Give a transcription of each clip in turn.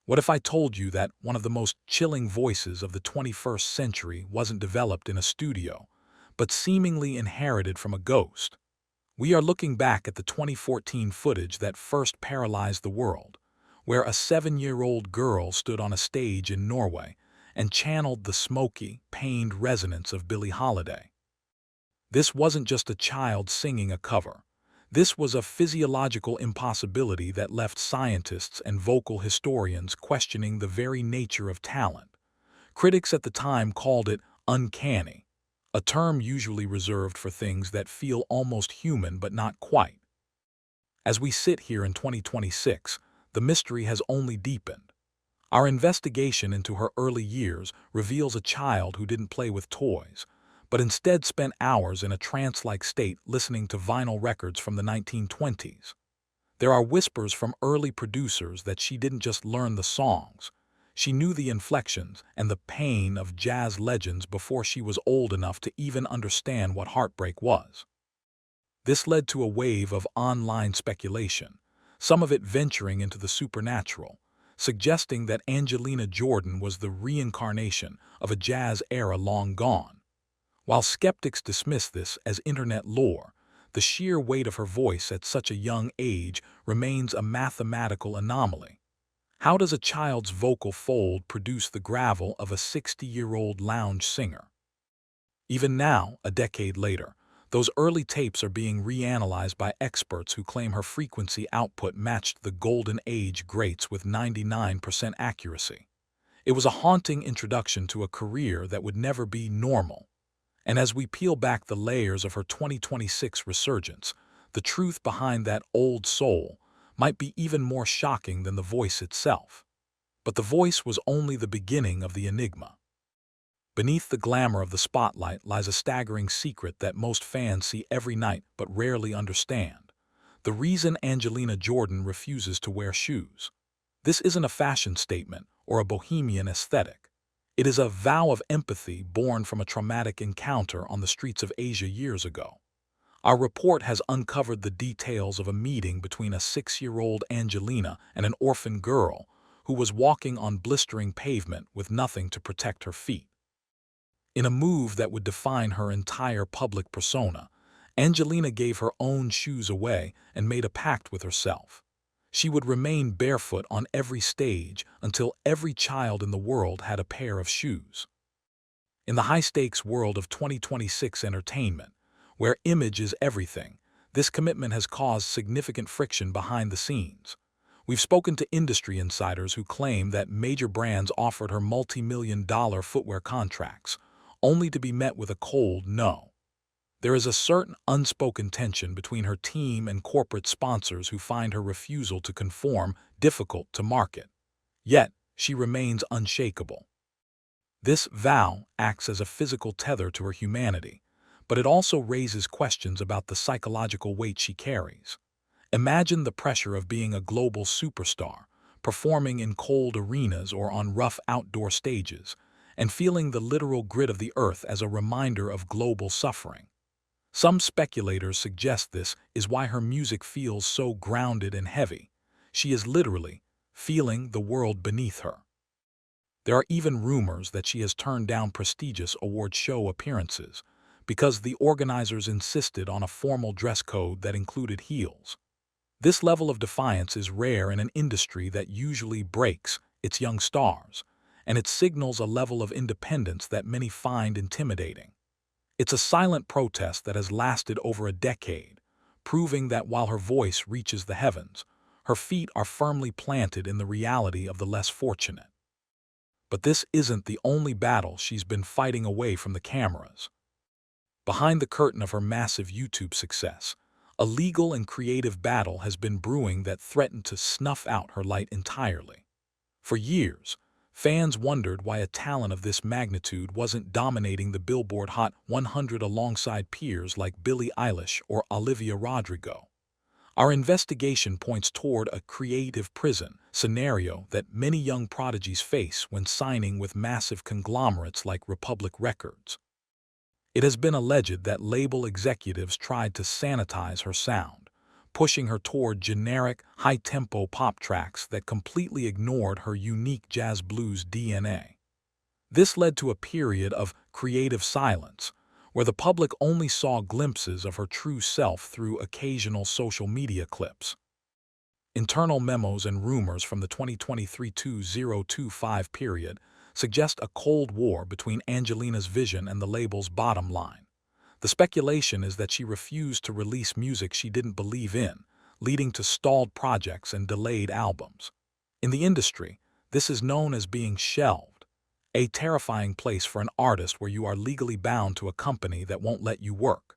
What if I told you that one of the most chilling voices of the 21st century wasn't developed in a studio, but seemingly inherited from a ghost? We are looking back at the 2014 footage that first paralyzed the world, where a 7-year-old girl stood on a stage in Norway and channeled the smoky, pained resonance of Billie Holiday. This wasn't just a child singing a cover. This was a physiological impossibility that left scientists and vocal historians questioning the very nature of talent. Critics at the time called it uncanny, a term usually reserved for things that feel almost human but not quite. As we sit here in 2026, the mystery has only deepened. Our investigation into her early years reveals a child who didn't play with toys, but instead spent hours in a trance-like state listening to vinyl records from the 1920s. There are whispers from early producers that she didn't just learn the songs. She knew the inflections and the pain of jazz legends before she was old enough to even understand what heartbreak was. This led to a wave of online speculation, some of it venturing into the supernatural, suggesting that Angelina Jordan was the reincarnation of a jazz era long gone. While skeptics dismiss this as internet lore, the sheer weight of her voice at such a young age remains a mathematical anomaly. How does a child's vocal fold produce the gravel of a 60-year-old lounge singer? Even now, a decade later, those early tapes are being reanalyzed by experts who claim her frequency output matched the golden age greats with 99% accuracy. It was a haunting introduction to a career that would never be normal. And as we peel back the layers of her 2026 resurgence, the truth behind that old soul might be even more shocking than the voice itself. But the voice was only the beginning of the enigma. Beneath the glamour of the spotlight lies a staggering secret that most fans see every night but rarely understand: the reason Angelina Jordan refuses to wear shoes. This isn't a fashion statement or a bohemian aesthetic. It is a vow of empathy born from a traumatic encounter on the streets of Asia years ago. Our report has uncovered the details of a meeting between a 6-year-old Angelina and an orphan girl who was walking on blistering pavement with nothing to protect her feet. In a move that would define her entire public persona, Angelina gave her own shoes away and made a pact with herself. She would remain barefoot on every stage until every child in the world had a pair of shoes. In the high-stakes world of 2026 entertainment, where image is everything, this commitment has caused significant friction behind the scenes. We've spoken to industry insiders who claim that major brands offered her multi-million-dollar footwear contracts, only to be met with a cold no. There is a certain unspoken tension between her team and corporate sponsors who find her refusal to conform difficult to market. Yet, she remains unshakable. This vow acts as a physical tether to her humanity, but it also raises questions about the psychological weight she carries. Imagine the pressure of being a global superstar, performing in cold arenas or on rough outdoor stages, and feeling the literal grit of the earth as a reminder of global suffering. Some speculators suggest this is why her music feels so grounded and heavy. She is literally feeling the world beneath her. There are even rumors that she has turned down prestigious award show appearances because the organizers insisted on a formal dress code that included heels. This level of defiance is rare in an industry that usually breaks its young stars, and it signals a level of independence that many find intimidating. It's a silent protest that has lasted over a decade, proving that while her voice reaches the heavens, her feet are firmly planted in the reality of the less fortunate. But this isn't the only battle she's been fighting away from the cameras. Behind the curtain of her massive YouTube success, a legal and creative battle has been brewing that threatened to snuff out her light entirely. For years, fans wondered why a talent of this magnitude wasn't dominating the Billboard Hot 100 alongside peers like Billie Eilish or Olivia Rodrigo. Our investigation points toward a creative prison scenario that many young prodigies face when signing with massive conglomerates like Republic Records. It has been alleged that label executives tried to sanitize her sound, pushing her toward generic, high-tempo pop tracks that completely ignored her unique jazz blues DNA. This led to a period of creative silence, where the public only saw glimpses of her true self through occasional social media clips. Internal memos and rumors from the 2023-2025 period suggest a Cold War between Angelina's vision and the label's bottom line. The speculation is that she refused to release music she didn't believe in, leading to stalled projects and delayed albums. In the industry, this is known as being shelved, a terrifying place for an artist where you are legally bound to a company that won't let you work.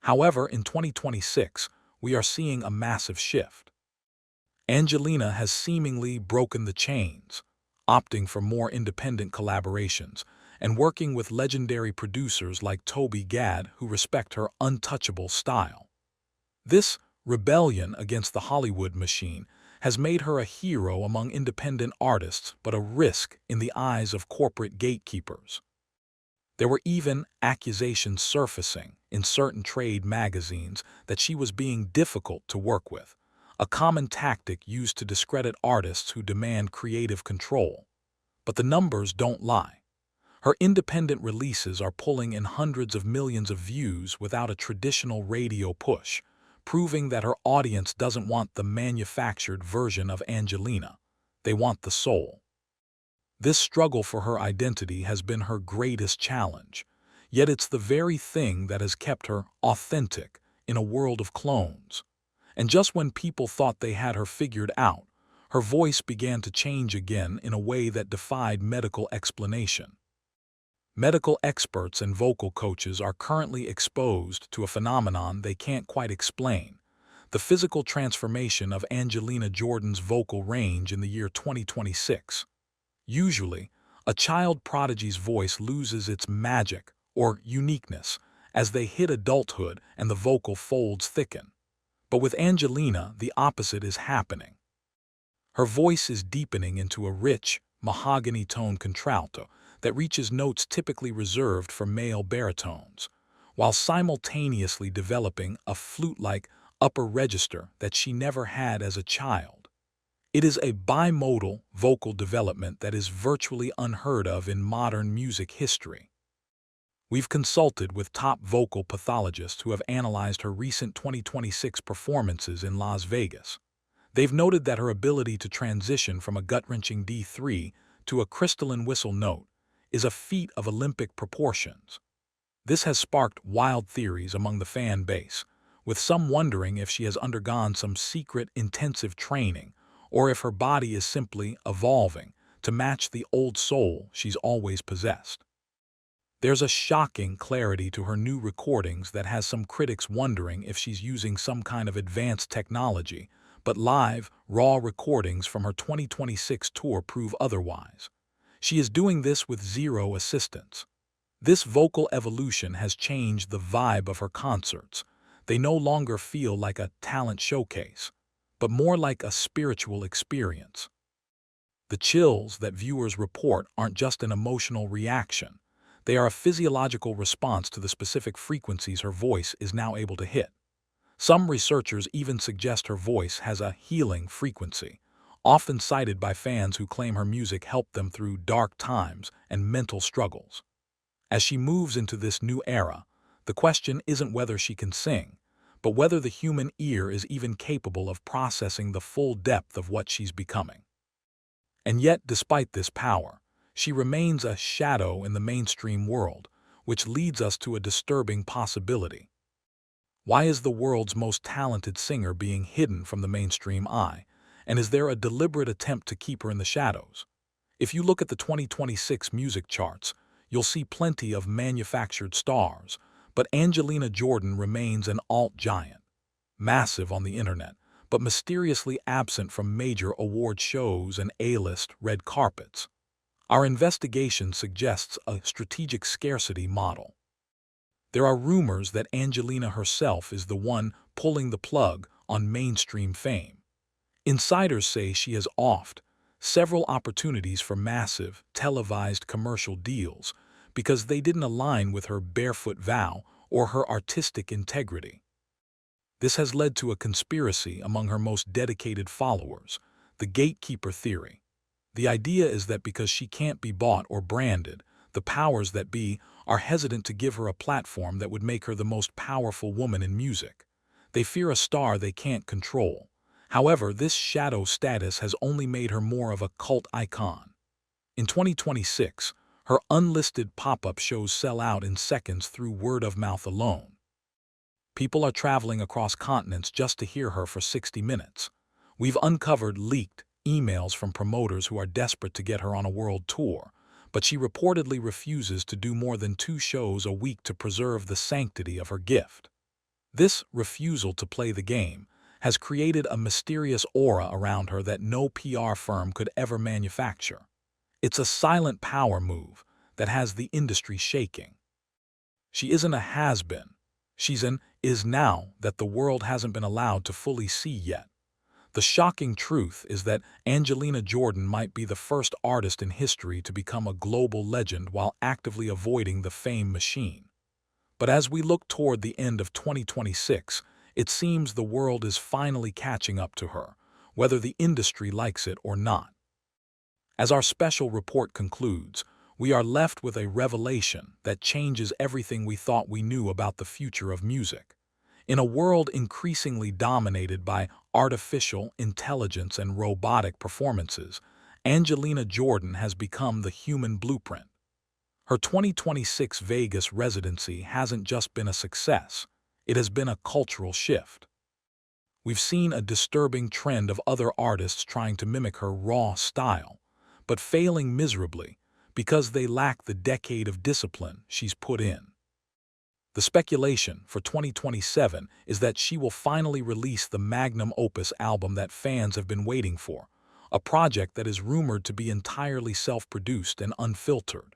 However, in 2026, we are seeing a massive shift. Angelina has seemingly broken the chains, opting for more independent collaborations and working with legendary producers like Toby Gad who respect her untouchable style. This rebellion against the Hollywood machine has made her a hero among independent artists but a risk in the eyes of corporate gatekeepers. There were even accusations surfacing in certain trade magazines that she was being difficult to work with, a common tactic used to discredit artists who demand creative control. But the numbers don't lie. Her independent releases are pulling in hundreds of millions of views without a traditional radio push, proving that her audience doesn't want the manufactured version of Angelina. They want the soul. This struggle for her identity has been her greatest challenge, yet it's the very thing that has kept her authentic in a world of clones. And just when people thought they had her figured out, her voice began to change again in a way that defied medical explanation. Medical experts and vocal coaches are currently exposed to a phenomenon they can't quite explain: the physical transformation of Angelina Jordan's vocal range in the year 2026. Usually, a child prodigy's voice loses its magic or uniqueness as they hit adulthood and the vocal folds thicken. But with Angelina, the opposite is happening. Her voice is deepening into a rich, mahogany-tone contralto that reaches notes typically reserved for male baritones, while simultaneously developing a flute-like upper register that she never had as a child. It is a bimodal vocal development that is virtually unheard of in modern music history. We've consulted with top vocal pathologists who have analyzed her recent 2026 performances in Las Vegas. They've noted that her ability to transition from a gut-wrenching D3 to a crystalline whistle note is a feat of Olympic proportions. This has sparked wild theories among the fan base, with some wondering if she has undergone some secret intensive training or if her body is simply evolving to match the old soul she's always possessed. There's a shocking clarity to her new recordings that has some critics wondering if she's using some kind of advanced technology, but live, raw recordings from her 2026 tour prove otherwise. She is doing this with zero assistance. This vocal evolution has changed the vibe of her concerts. They no longer feel like a talent showcase, but more like a spiritual experience. The chills that viewers report aren't just an emotional reaction. They are a physiological response to the specific frequencies her voice is now able to hit. Some researchers even suggest her voice has a healing frequency, often cited by fans who claim her music helped them through dark times and mental struggles. As she moves into this new era, the question isn't whether she can sing, but whether the human ear is even capable of processing the full depth of what she's becoming. And yet, despite this power, she remains a shadow in the mainstream world, which leads us to a disturbing possibility. Why is the world's most talented singer being hidden from the mainstream eye, and is there a deliberate attempt to keep her in the shadows? If you look at the 2026 music charts, you'll see plenty of manufactured stars, but Angelina Jordan remains an alt giant, massive on the internet, but mysteriously absent from major award shows and A-list red carpets. Our investigation suggests a strategic scarcity model. There are rumors that Angelina herself is the one pulling the plug on mainstream fame. Insiders say she has offed several opportunities for massive, televised commercial deals because they didn't align with her Barefoot Vow or her artistic integrity. This has led to a conspiracy among her most dedicated followers, the gatekeeper theory. The idea is that because she can't be bought or branded, the powers that be are hesitant to give her a platform that would make her the most powerful woman in music. They fear a star they can't control. However, this shadow status has only made her more of a cult icon. In 2026, her unlisted pop-up shows sell out in seconds through word of mouth alone. People are traveling across continents just to hear her for 60 minutes. We've uncovered leaked emails from promoters who are desperate to get her on a world tour, but she reportedly refuses to do more than 2 shows a week to preserve the sanctity of her gift. This refusal to play the game has created a mysterious aura around her that no PR firm could ever manufacture. It's a silent power move that has the industry shaking. She isn't a has-been. She's an is now that the world hasn't been allowed to fully see yet. The shocking truth is that Angelina Jordan might be the first artist in history to become a global legend while actively avoiding the fame machine. But as we look toward the end of 2026, it seems the world is finally catching up to her, whether the industry likes it or not. As our special report concludes, we are left with a revelation that changes everything we thought we knew about the future of music. In a world increasingly dominated by artificial intelligence and robotic performances, Angelina Jordan has become the human blueprint. Her 2026 Vegas residency hasn't just been a success, it has been a cultural shift. We've seen a disturbing trend of other artists trying to mimic her raw style, but failing miserably because they lack the decade of discipline she's put in. The speculation for 2027 is that she will finally release the magnum opus album that fans have been waiting for, a project that is rumored to be entirely self-produced and unfiltered.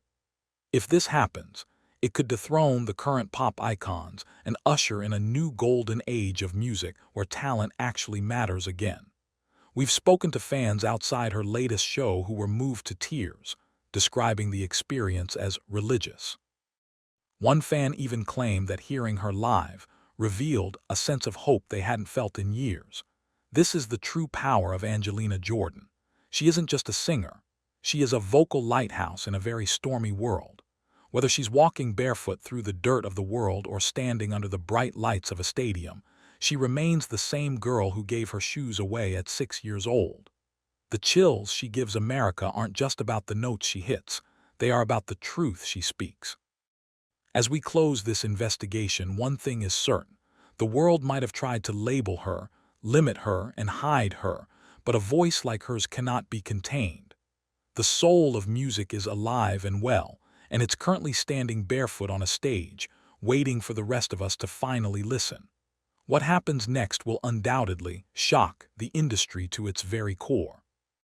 If this happens, it could dethrone the current pop icons and usher in a new golden age of music where talent actually matters again. We've spoken to fans outside her latest show who were moved to tears, describing the experience as religious. One fan even claimed that hearing her live revealed a sense of hope they hadn't felt in years. This is the true power of Angelina Jordan. She isn't just a singer. She is a vocal lighthouse in a very stormy world. Whether she's walking barefoot through the dirt of the world or standing under the bright lights of a stadium, she remains the same girl who gave her shoes away at 6 years old. The chills she gives America aren't just about the notes she hits. They are about the truth she speaks. As we close this investigation, one thing is certain. The world might have tried to label her, limit her, and hide her, but a voice like hers cannot be contained. The soul of music is alive and well, and it's currently standing barefoot on a stage, waiting for the rest of us to finally listen. What happens next will undoubtedly shock the industry to its very core.